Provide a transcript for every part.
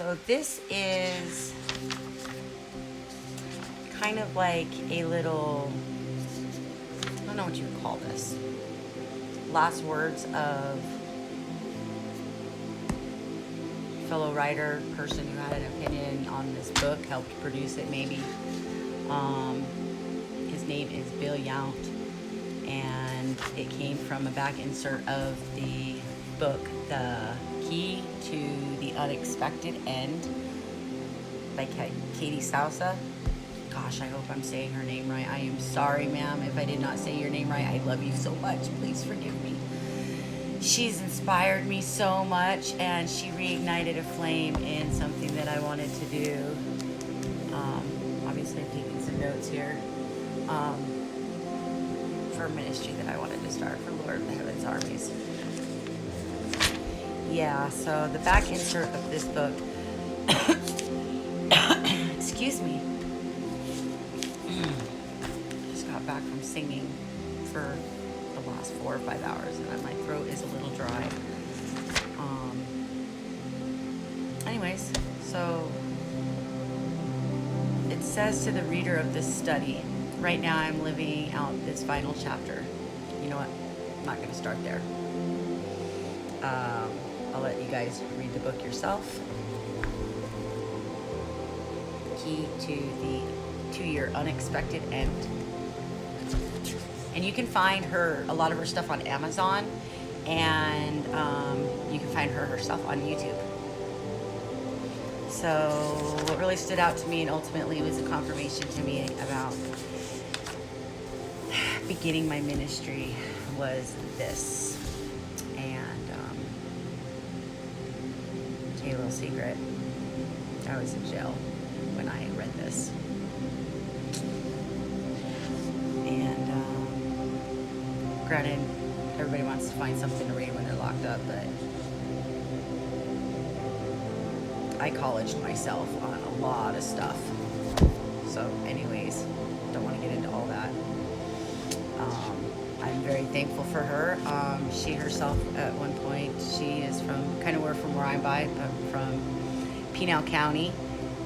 So this is kind of like a little, I don't know what you would call this. Last words of fellow writer, person who had an opinion on this book, helped produce it maybe. His name is Bill Yount, and it came from a back insert of the book, The Key to the Unexpected End by Katie Souza. Gosh, I hope I'm saying her name right. I am sorry, ma'am, if I did not say your name right. I love you so much. Please forgive me. She's inspired me so much, and she reignited a flame in something that I wanted to do. Obviously, I'm taking some notes here for a ministry that I wanted to start for Lord of the Heavens Armies. Yeah, so the back insert of this book, excuse me, just got back from singing for the last 4 or 5 hours, and my throat is a little dry. Anyways, so it says to the reader of this study, right now I'm living out this final chapter. You know what? I'm not going to start there. I'll let you guys read the book yourself. Key to your unexpected end. And you can find a lot of her stuff on Amazon, and you can find her herself on YouTube. So what really stood out to me and ultimately was a confirmation to me about beginning my ministry was this. And tell you a little secret, I was in jail when I read this. And granted, everybody wants to find something to read when they're locked up, but I colleged myself on a lot of stuff. So anyways, don't want to get into all that. I'm very thankful for her. She herself at one point, she is from where I'm by, but from Pinal County,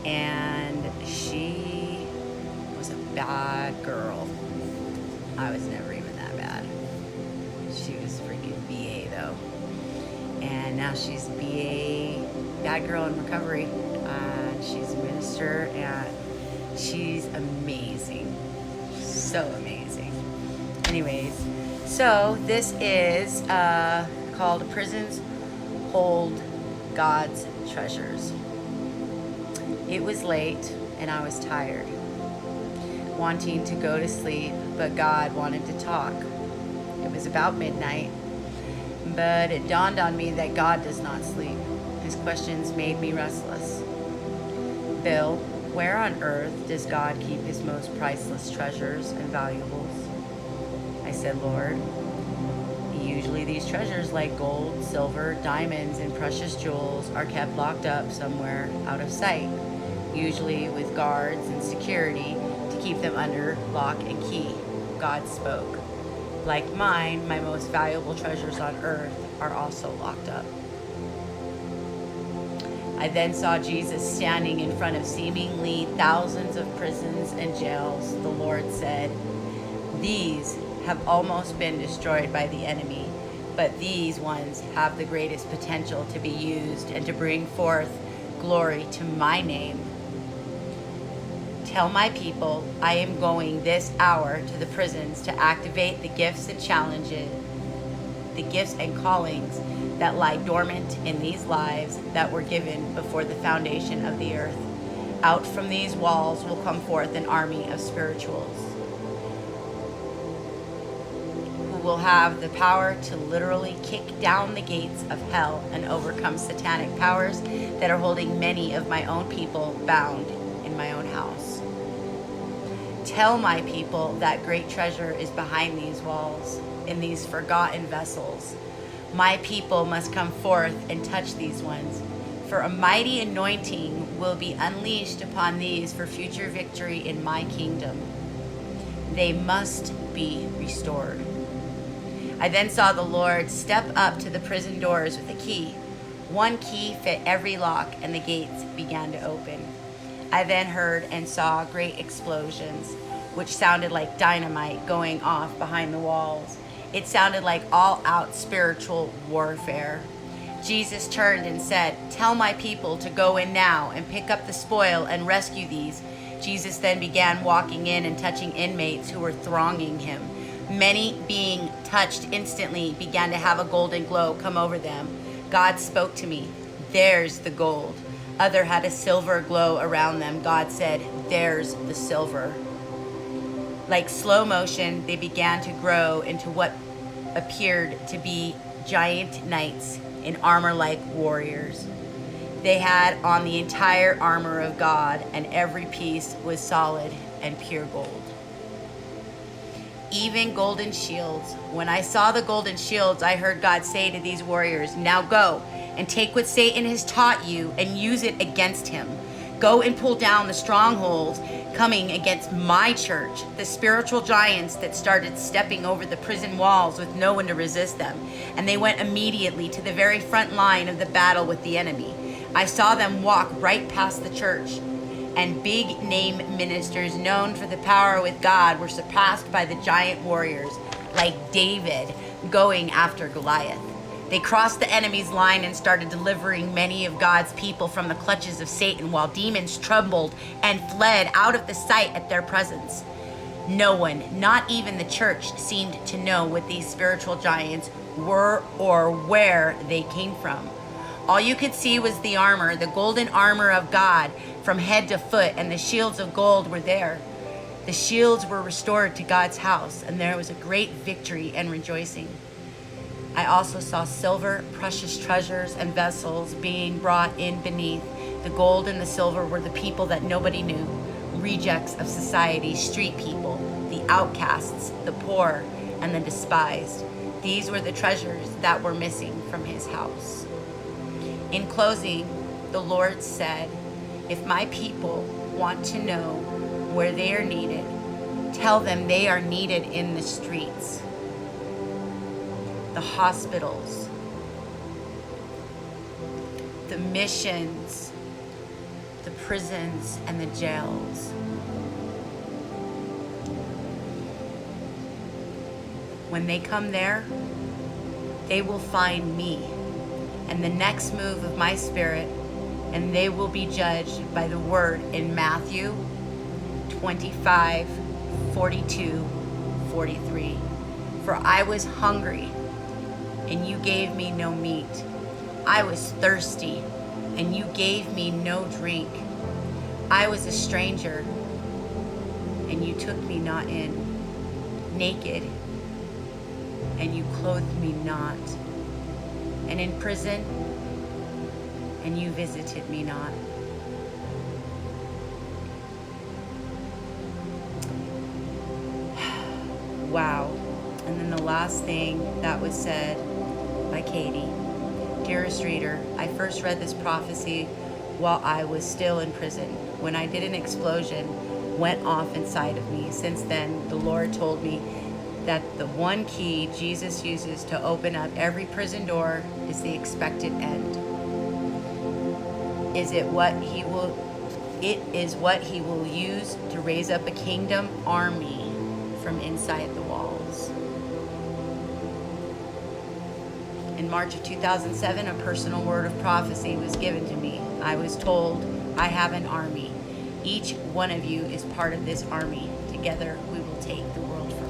and she was a bad girl. I was never even that bad. She was freaking BA though. And now she's BA, bad girl in recovery. She's a minister, and she's amazing. So amazing. Anyways, so this is called Prisons Hold God's Treasures. It was late, and I was tired, wanting to go to sleep, but God wanted to talk. It was about midnight, but it dawned on me that God does not sleep. His questions made me restless. Bill, where on earth does God keep his most priceless treasures and valuables? I said, Lord, usually these treasures like gold, silver, diamonds, and precious jewels are kept locked up somewhere out of sight, usually with guards and security to keep them under lock and key. God spoke. Like mine, my most valuable treasures on earth are also locked up. I then saw Jesus standing in front of seemingly thousands of prisons and jails. The Lord said, these have almost been destroyed by the enemy, but these ones have the greatest potential to be used and to bring forth glory to my name. Tell my people I am going this hour to the prisons to activate the gifts and challenges, the gifts and callings that lie dormant in these lives that were given before the foundation of the earth. Out from these walls will come forth an army of spirituals who will have the power to literally kick down the gates of hell and overcome satanic powers that are holding many of my own people bound in my own house. Tell my people that great treasure is behind these walls, in these forgotten vessels. My people must come forth and touch these ones, for a mighty anointing will be unleashed upon these for future victory in my kingdom. They must be restored. I then saw the Lord step up to the prison doors with a key. One key fit every lock, and the gates began to open. I then heard and saw great explosions, which sounded like dynamite going off behind the walls. It sounded like all-out spiritual warfare. Jesus turned and said, "Tell my people to go in now and pick up the spoil and rescue these." Jesus then began walking in and touching inmates who were thronging him. Many, being touched instantly, began to have a golden glow come over them. God spoke to me, "There's the gold." Other had a silver glow around them. God said, "There's the silver." Like slow motion, they began to grow into what appeared to be giant knights in armor like warriors. They had on the entire armor of God, and every piece was solid and pure gold. Even golden shields. When I saw the golden shields, I heard God say to these warriors, "Now go and take what Satan has taught you and use it against him. Go and pull down the strongholds coming against my church, the spiritual giants that started stepping over the prison walls with no one to resist them." And they went immediately to the very front line of the battle with the enemy. I saw them walk right past the church, and big name ministers known for the power with God were surpassed by the giant warriors, like David going after Goliath. They crossed the enemy's line and started delivering many of God's people from the clutches of Satan, while demons trembled and fled out of the sight at their presence. No one, not even the church, seemed to know what these spiritual giants were or where they came from. All you could see was the armor, the golden armor of God from head to foot, and the shields of gold were there. The shields were restored to God's house, and there was a great victory and rejoicing. I also saw silver, precious treasures, and vessels being brought in beneath. The gold and the silver were the people that nobody knew, rejects of society, street people, the outcasts, the poor, and the despised. These were the treasures that were missing from his house. In closing, the Lord said, "If my people want to know where they are needed, tell them they are needed in the streets, the hospitals, the missions, the prisons, and the jails. When they come there, they will find me and the next move of my spirit, and they will be judged by the word in Matthew 25, 42, 43. For I was hungry, and you gave me no meat. I was thirsty, and you gave me no drink. I was a stranger, and you took me not in. Naked, and you clothed me not. And in prison, and you visited me not." Wow. And then the last thing that was said by Katie. "Dearest reader, I first read this prophecy while I was still in prison, when I did an explosion went off inside of me. Since then, the Lord told me that the one key Jesus uses to open up every prison door is the expected end. It is what he will use to raise up a kingdom army from inside the walls." In March of 2007, a personal word of prophecy was given to me. I was told, "I have an army. Each one of you is part of this army. Together we will take the world from